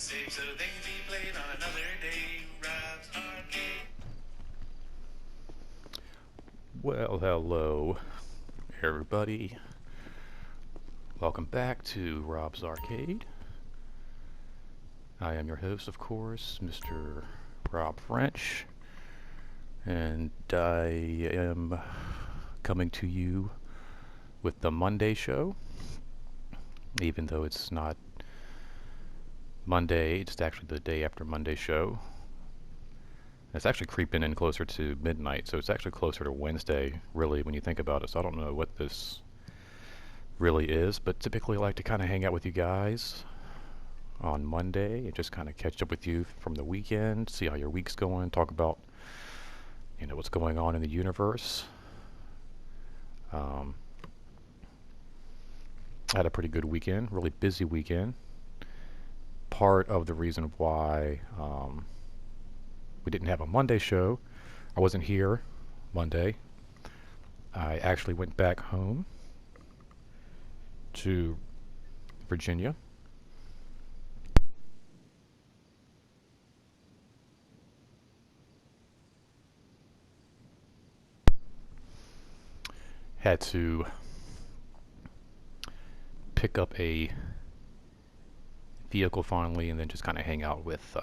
safe so they can be played on another day. Rob's Arcade. Well, hello, everybody. Welcome back to Rob's Arcade. I am your host, of course, Mr. Rob French, and I am coming to you with the Monday show, even though it's not Monday, it's actually the day after Monday show. It's actually creeping in closer to midnight, so it's actually closer to Wednesday, really, when you think about it. So I don't know what this really is, but typically I like to kind of hang out with you guys on Monday and just kind of catch up with you from the weekend, see how your week's going, talk about, what's going on in the universe. Um, I had a pretty good weekend, really busy weekend. Part of the reason why we didn't have a Monday show, I wasn't here Monday. I actually went back home to Virginia. Had to pick up a vehicle finally and then just kind of hang out with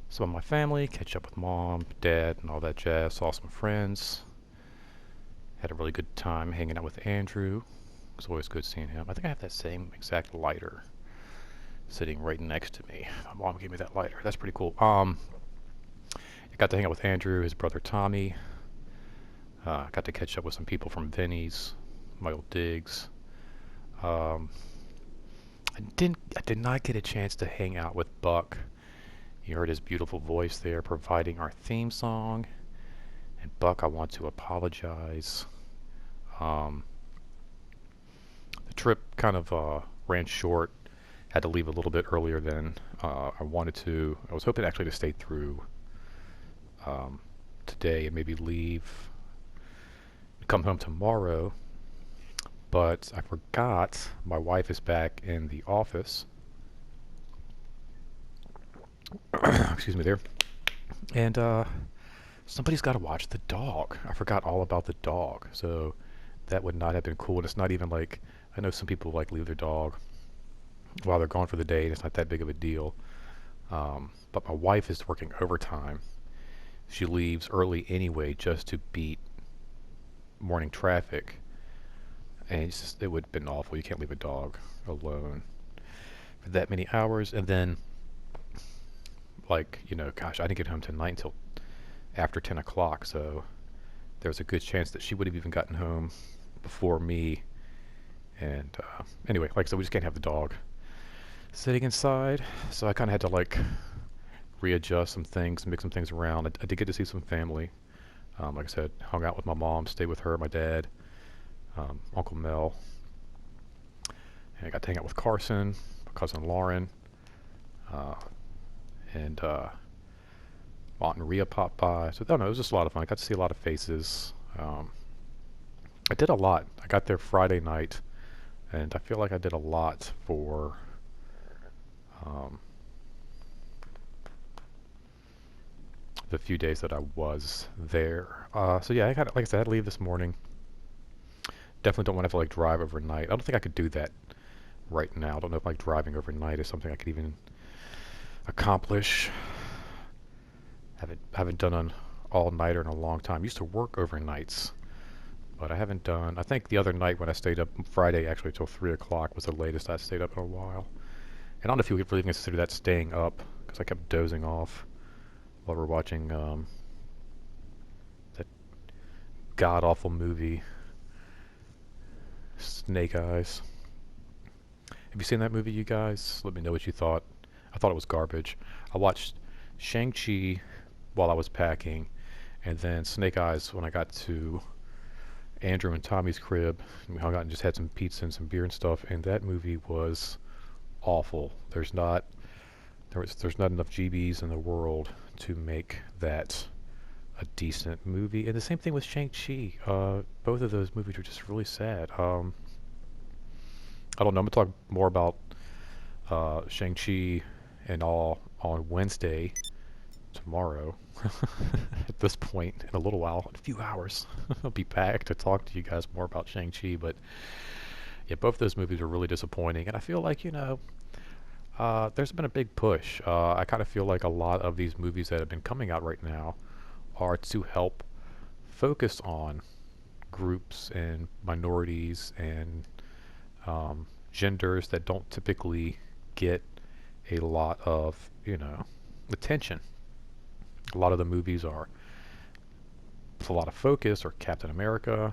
some of my family, catch up with mom, dad, and all that jazz. Saw some friends. Had a really good time hanging out with Andrew. It's always good seeing him. I think I have that same exact lighter sitting right next to me. My mom gave me that lighter. That's pretty cool. I got to hang out with Andrew, his brother Tommy. Got to catch up with some people from Vinny's, my old digs. I did not get a chance to hang out with Buck. You heard his beautiful voice there providing our theme song. And Buck, I want to apologize. The trip kind of ran short. Had to leave a little bit earlier than I wanted to. I was hoping actually to stay through today and maybe leave, come home tomorrow. But I forgot my wife is back in the office. Excuse me there. And somebody's got to watch the dog. I forgot all about the dog. So that would not have been cool. And it's not even like, I know some people like leave their dog while they're gone for the day, and it's not that big of a deal. But my wife is working overtime. She leaves early anyway just to beat morning traffic. And it would have been awful. You can't leave a dog alone for that many hours. And then, gosh, I didn't get home tonight until after 10 o'clock. So there's a good chance that she would have even gotten home before me. And anyway, like I said, we just can't have the dog sitting inside. So I kind of had to readjust some things, mix some things around. I did get to see some family. Like I said, hung out with my mom, stayed with her, my dad. Uncle Mel, and I got to hang out with Carson, my cousin Lauren, and Aunt Maria popped by. So, I don't know, it was just a lot of fun. I got to see a lot of faces. I did a lot. I got there Friday night, and I feel like I did a lot for the few days that I was there. So yeah, like I said, I had to leave this morning. Definitely don't want to have to drive overnight. I don't think I could do that right now. I don't know if driving overnight is something I could even accomplish. Haven't done an all-nighter in a long time. Used to work overnights, but I haven't done. I think the other night when I stayed up Friday actually till 3 o'clock was the latest I stayed up in a while. And I don't know if you would really consider that staying up because I kept dozing off while we're watching that god-awful movie. Snake Eyes. Have you seen that movie, you guys? Let me know what you thought. I thought it was garbage. I watched Shang-Chi while I was packing, and then Snake Eyes when I got to Andrew and Tommy's crib. And we hung out and just had some pizza and some beer and stuff, and that movie was awful. There's not enough GBs in the world to make that a decent movie. And the same thing with Shang-Chi. Both of those movies are just really sad. I don't know. I'm going to talk more about Shang-Chi and all on Wednesday, tomorrow. At this point, in a little while, in a few hours, I'll be back to talk to you guys more about Shang-Chi. But yeah, both those movies are really disappointing, and I feel like there's been a big push. I kind of feel like a lot of these movies that have been coming out right now are to help focus on groups and minorities and genders that don't typically get a lot of attention. A lot of the movies are with a lot of focus or Captain America,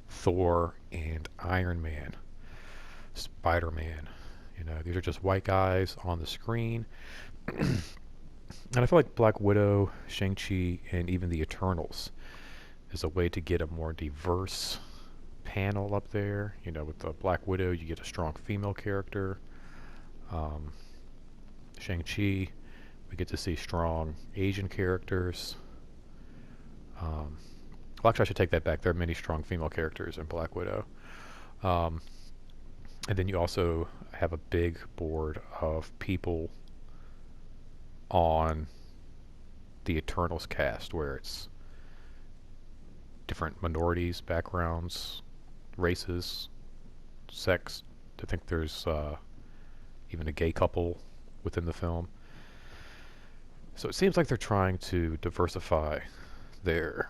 Thor, and Iron Man, Spider-Man. These are just white guys on the screen. And I feel like Black Widow, Shang-Chi, and even the Eternals is a way to get a more diverse panel up there. With the Black Widow, you get a strong female character. Um, Shang-Chi, we get to see strong Asian characters. Well, actually, I should take that back. There are many strong female characters in Black Widow. Um, and then you also have a big board of people on the Eternals cast where it's different minorities, backgrounds, races, sex. I think there's even a gay couple within the film. So it seems like they're trying to diversify their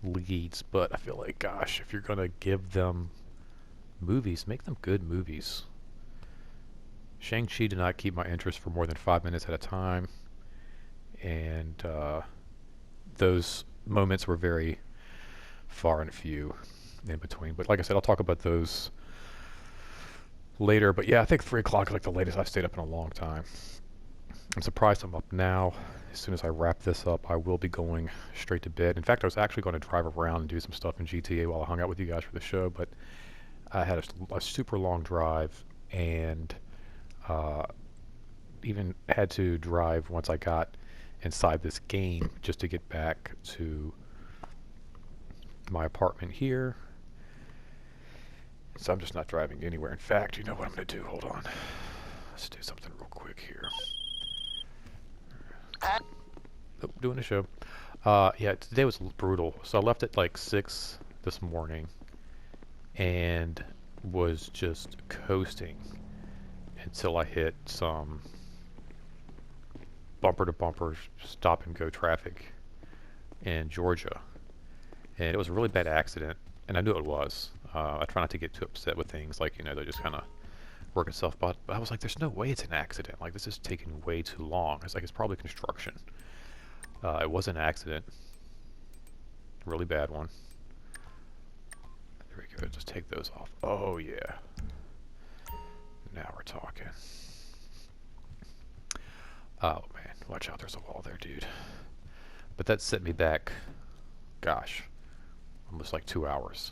leads, but I feel like, gosh, if you're going to give them movies, make them good movies. Shang-Chi did not keep my interest for more than 5 minutes at a time, and those moments were very far and few in between. But like I said, I'll talk about those later. But yeah, I think 3 o'clock is like the latest I've stayed up in a long time. I'm surprised I'm up now. As soon as I wrap this up, I will be going straight to bed. In fact, I was actually going to drive around and do some stuff in GTA while I hung out with you guys for the show, but I had a super long drive, and even had to drive once I got inside this game just to get back to my apartment here. So I'm just not driving anywhere. In fact, you know what I'm going to do? Hold on. Let's do something real quick here. Oh, doing a show. Yeah, today was brutal. So I left at like 6 this morning and was just coasting until I hit some bumper to bumper stop and go traffic in Georgia. And it was a really bad accident, and I knew it was. I try not to get too upset with things like, they just kind of work itself, but I was like, there's no way it's an accident. Like, this is taking way too long. It's like, it's probably construction. It was an accident. Really bad one. There we go. Just take those off. Oh, yeah. Now we're talking. Oh, man. Watch out. There's a wall there, dude. But that set me back, gosh, almost like 2 hours.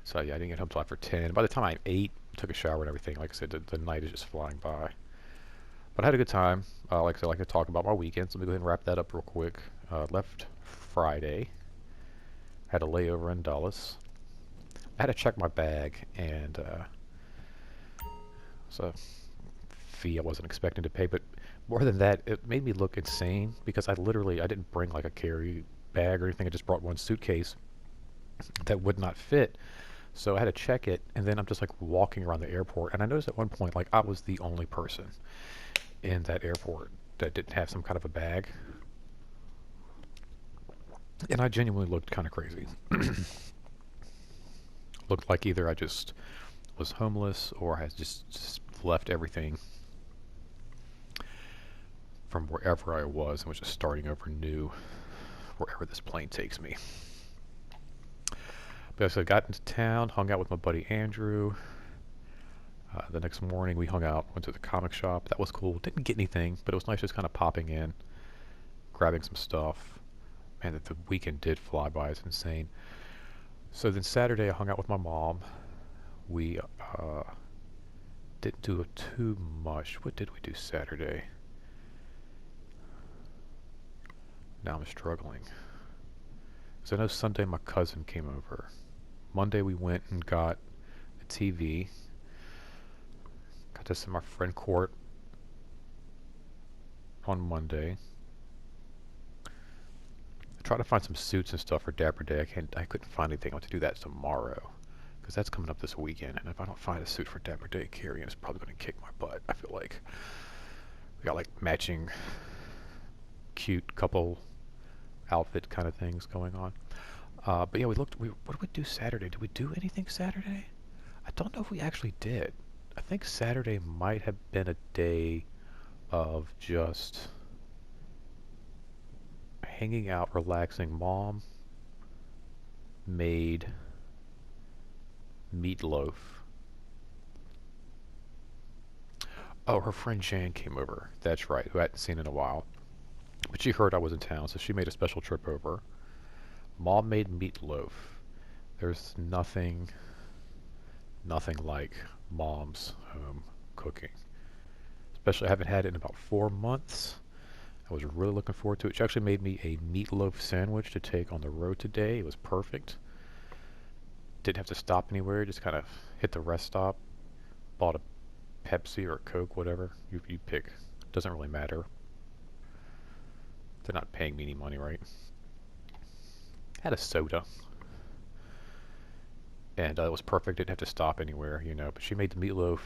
So, yeah, I didn't get home till after 10. By the time I ate, took a shower and everything, like I said, the night is just flying by. But I had a good time. Like I said, I like to talk about my weekends. Let me go ahead and wrap that up real quick. Left Friday. Had a layover in Dulles. I had to check my bag, and so fee I wasn't expecting to pay. But more than that, it made me look insane because I didn't bring like a carry bag or anything. I just brought one suitcase that would not fit. So I had to check it, and then I'm just like walking around the airport, and I noticed at one point like I was the only person in that airport that didn't have some kind of a bag. And I genuinely looked kind of crazy. Looked like either I just was homeless or I had just left everything from wherever I was and was just starting over new wherever this plane takes me. But so I got into town, hung out with my buddy Andrew. The next morning we hung out, went to the comic shop. That was cool. Didn't get anything, but it was nice just kind of popping in, grabbing some stuff. Man, the weekend did fly by. It's insane. So then Saturday I hung out with my mom. We didn't do too much. What did we do Saturday? Now I'm struggling. So I know Sunday my cousin came over. Monday we went and got a TV. Got to see my friend Court on Monday. I tried to find some suits and stuff for Dapper Day. I couldn't find anything. I want to do that tomorrow because that's coming up this weekend. And if I don't find a suit for Dapper Day, Carrion is probably going to kick my butt. I feel like we got like matching cute couple outfit kind of things going on. But yeah, we looked. What did we do Saturday? Did we do anything Saturday? I don't know if we actually did. I think Saturday might have been a day of just hanging out, relaxing. Mom made meatloaf. Oh, her friend Jan came over. That's right, who I hadn't seen in a while. But she heard I was in town, so she made a special trip over. Mom made meatloaf. There's nothing like Mom's home cooking. Especially, I haven't had it in about 4 months. I was really looking forward to it. She actually made me a meatloaf sandwich to take on the road today. It was perfect. Didn't have to stop anywhere. Just kind of hit the rest stop. Bought a Pepsi or a Coke, whatever you pick. Doesn't really matter. They're not paying me any money, right? Had a soda. And it was perfect. Didn't have to stop anywhere, you know. But she made the meatloaf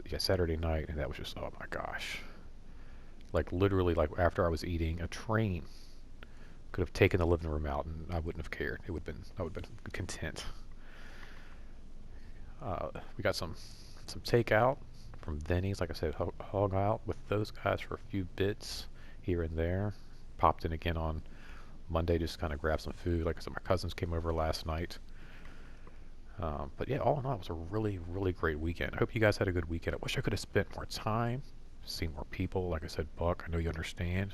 yeah, Saturday night, and that was just, oh my gosh. Like literally, like after I was eating, a train could have taken the living room out, and I wouldn't have cared. I would have been content. We got some takeout from Denny's. Like I said, hung out with those guys for a few bits here and there. Popped in again on Monday, just kind of grabbed some food. Like I said, my cousins came over last night. But yeah, all in all, it was a really, really great weekend. I hope you guys had a good weekend. I wish I could have spent more time, seen more people. Like I said, Buck, I know you understand.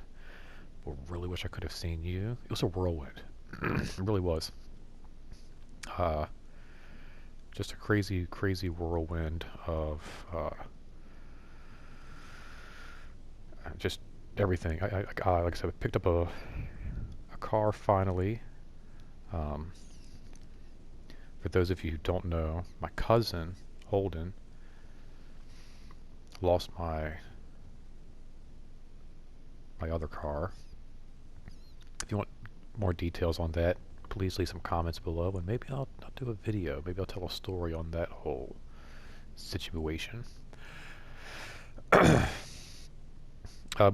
But really wish I could have seen you. It was a whirlwind. It really was. Uh, just a crazy, crazy whirlwind of just everything. Like I said, I picked up a car finally. Um, for those of you who don't know, my cousin Holden lost my other car. If you want more details on that, please leave some comments below, and maybe I'll do a video. Maybe I'll tell a story on that whole situation. But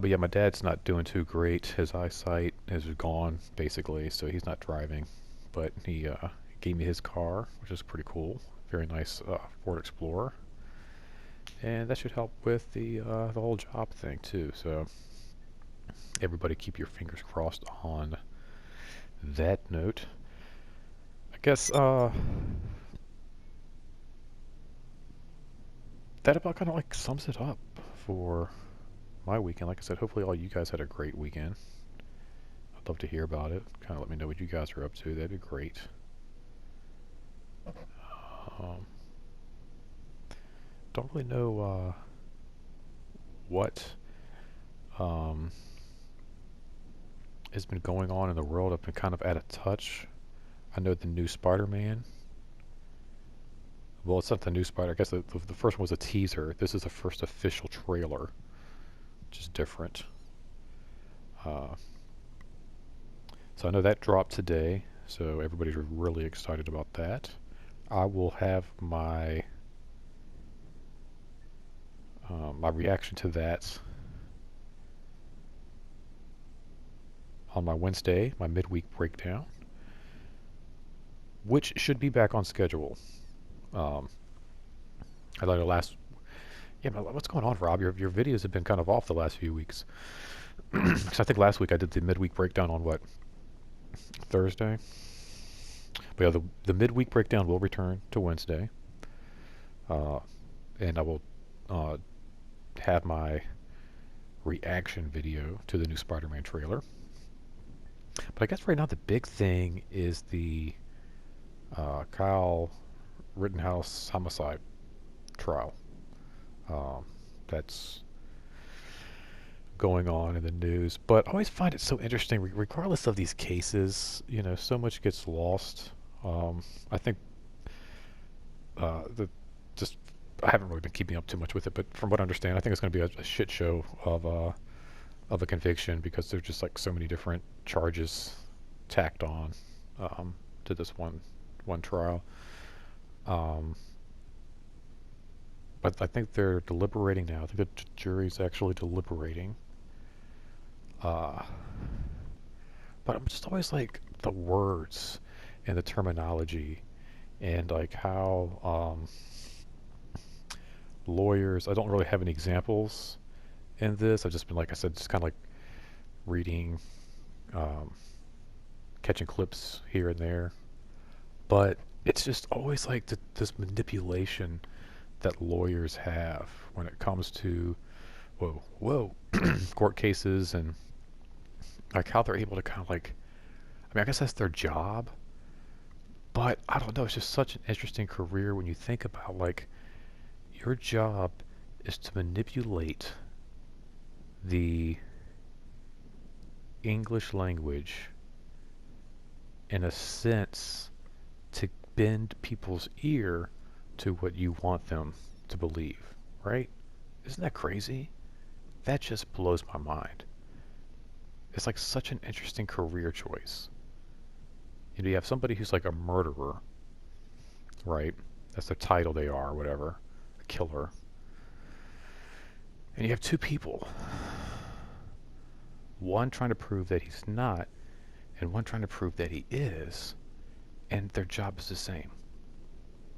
yeah, my dad's not doing too great. His eyesight is gone, basically, so he's not driving. But he gave me his car, which is pretty cool. Very nice Ford Explorer. And that should help with the whole job thing, too. So everybody keep your fingers crossed on that note. I guess that about kind of like sums it up for my weekend. Like I said, hopefully all you guys had a great weekend. I'd love to hear about it. Kind of let me know what you guys are up to. That'd be great. Don't really know what has been going on in the world. I've been kind of out of touch. I know the new Spider-Man. Well, it's not the new Spider. I guess the first one was a teaser. This is the first official trailer, which is different. So I know that dropped today, so everybody's really excited about that. I will have my my reaction to that on my Wednesday, my midweek breakdown, which should be back on schedule. I like the last. Yeah, what's going on, Rob? Your videos have been kind of off the last few weeks. Because I think last week I did the midweek breakdown on what, Thursday. But yeah, the midweek breakdown will return to Wednesday, and I will have my reaction video to the new Spider-Man trailer. But I guess right now the big thing is the Kyle Rittenhouse homicide trial. That's going on in the news. But I always find it so interesting, regardless of these cases, you know, so much gets lost. I think the just I haven't really been keeping up too much with it, but from what I understand, I think it's going to be a shit show of a conviction because there's just like so many different charges tacked on to this one trial. Um, but I think they're deliberating now. I think the jury's actually deliberating. Uh, but I'm just always like the words and the terminology and like how lawyers. I don't really have any examples in this. I've just been, like I said, just kind of like reading, um, catching clips here and there. But it's just always like this manipulation that lawyers have when it comes to whoa court cases and like how they're able to kind of like. I mean, I guess that's their job, but I don't know. It's just such an interesting career when you think about like your job is to manipulate the English language in a sense to bend people's ear to what you want them to believe, right? Isn't that crazy? That just blows my mind. It's like such an interesting career choice. You know, you have somebody who's like a murderer, right? That's the title they are, whatever, a killer. And you have two people, one trying to prove that he's not, and one trying to prove that he is, and their job is the same.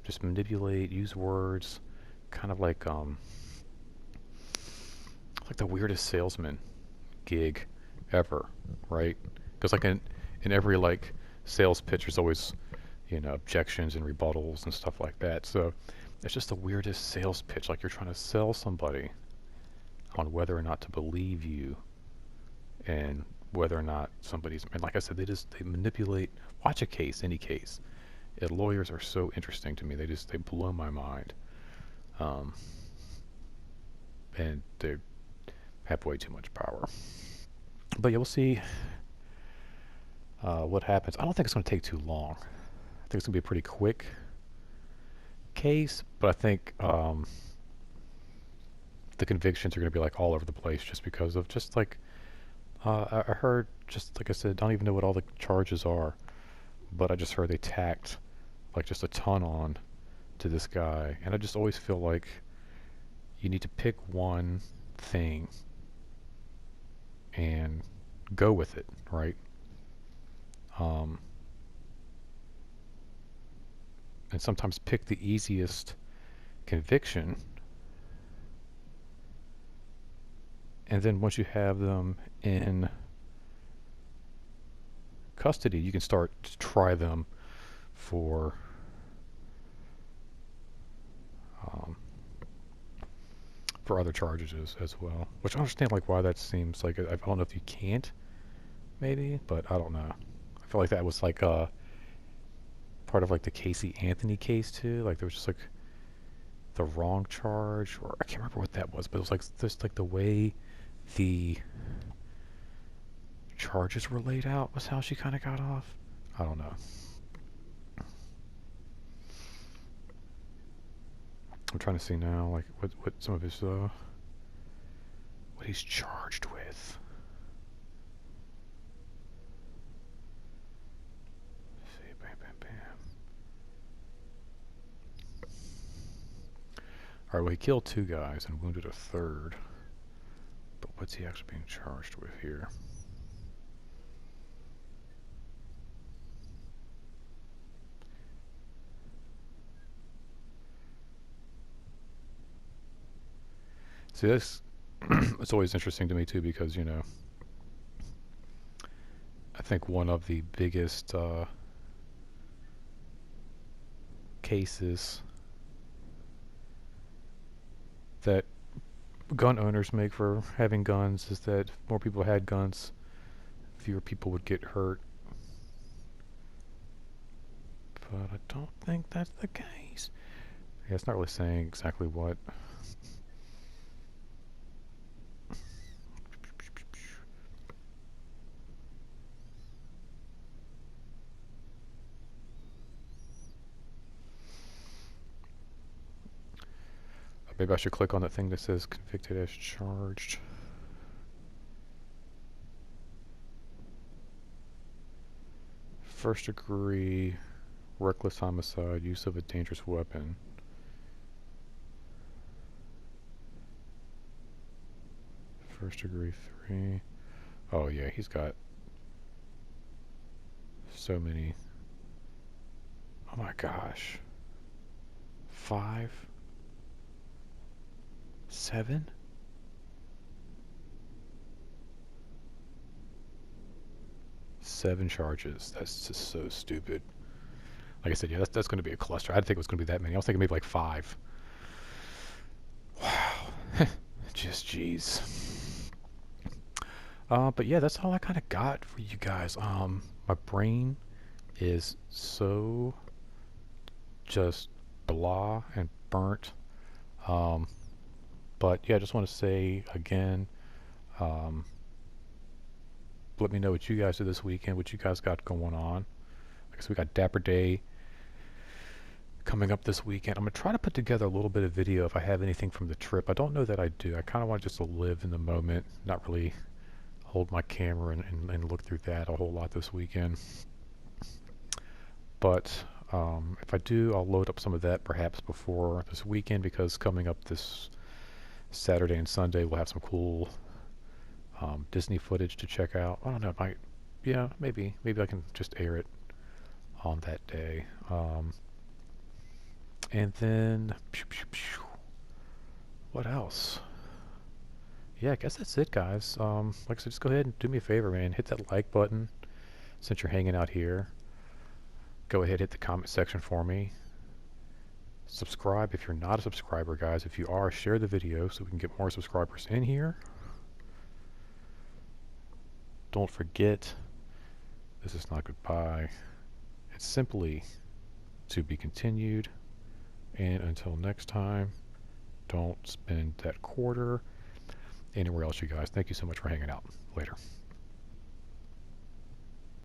Just manipulate, use words, kind of like the weirdest salesman gig ever, right? Because like in every like sales pitch, there's always objections and rebuttals and stuff like that. So it's just the weirdest sales pitch. Like you're trying to sell somebody on whether or not to believe you and whether or not somebody's. And like I said, they manipulate. Watch a case, any case. And lawyers are so interesting to me. They blow my mind. Um, and they have way too much power. But yeah, we'll see what happens. I don't think it's going to take too long. I think it's going to be a pretty quick case, but I think the convictions are going to be like all over the place just because of just like I heard, just like I said, I don't even know what all the charges are, but I just heard they tacked like just a ton on to this guy, and I just always feel like you need to pick one thing and go with it, right? Um, and sometimes pick the easiest conviction, and then once you have them in custody, you can start to try them for um, for other charges as well. Which I understand like why that seems like I don't know if you can't maybe, but I don't know. I feel like that was like part of like the Casey Anthony case too. Like there was just like the wrong charge, or I can't remember what that was, but it was like just like the way the charges were laid out was how she kind of got off. I don't know. I'm trying to see now, like what some of his what he's charged with. Let's see, bam, bam, bam. All right, well he killed two guys and wounded a third, but what's he actually being charged with here? See, this it's always interesting to me too because I think one of the biggest cases that gun owners make for having guns is that if more people had guns, fewer people would get hurt. But I don't think that's the case. Yeah, it's not really saying exactly what. Maybe I should click on that thing that says convicted as charged. First degree, reckless homicide, use of a dangerous weapon. First degree 3. Oh yeah, he's got so many. Oh my gosh. 5? 7? Seven charges. That's just so stupid. Like I said, yeah, that's going to be a cluster. I didn't think it was going to be that many. I was thinking maybe like 5. Wow. Just jeez. But yeah, that's all I kind of got for you guys. My brain is so just blah and burnt. Um, but yeah, I just want to say again, um, let me know what you guys do this weekend, what you guys got going on. Like I said, we got Dapper Day coming up this weekend. I'm going to try to put together a little bit of video if I have anything from the trip. I don't know that I do. I kind of want just to live in the moment, not really hold my camera and look through that a whole lot this weekend. But if I do, I'll load up some of that perhaps before this weekend, because coming up this Saturday and Sunday we'll have some cool Disney footage to check out. I don't know, yeah, maybe I can just air it on that day. And then what else? Yeah, I guess that's it, guys. Like I said, just go ahead and do me a favor, man. Hit that like button since you're hanging out here. Go ahead, hit the comment section for me. Subscribe if you're not a subscriber, guys. If you are, share the video so we can get more subscribers in here. Don't forget, this is not goodbye. It's simply to be continued. And until next time, don't spend that quarter anywhere else, you guys. Thank you so much for hanging out. Later.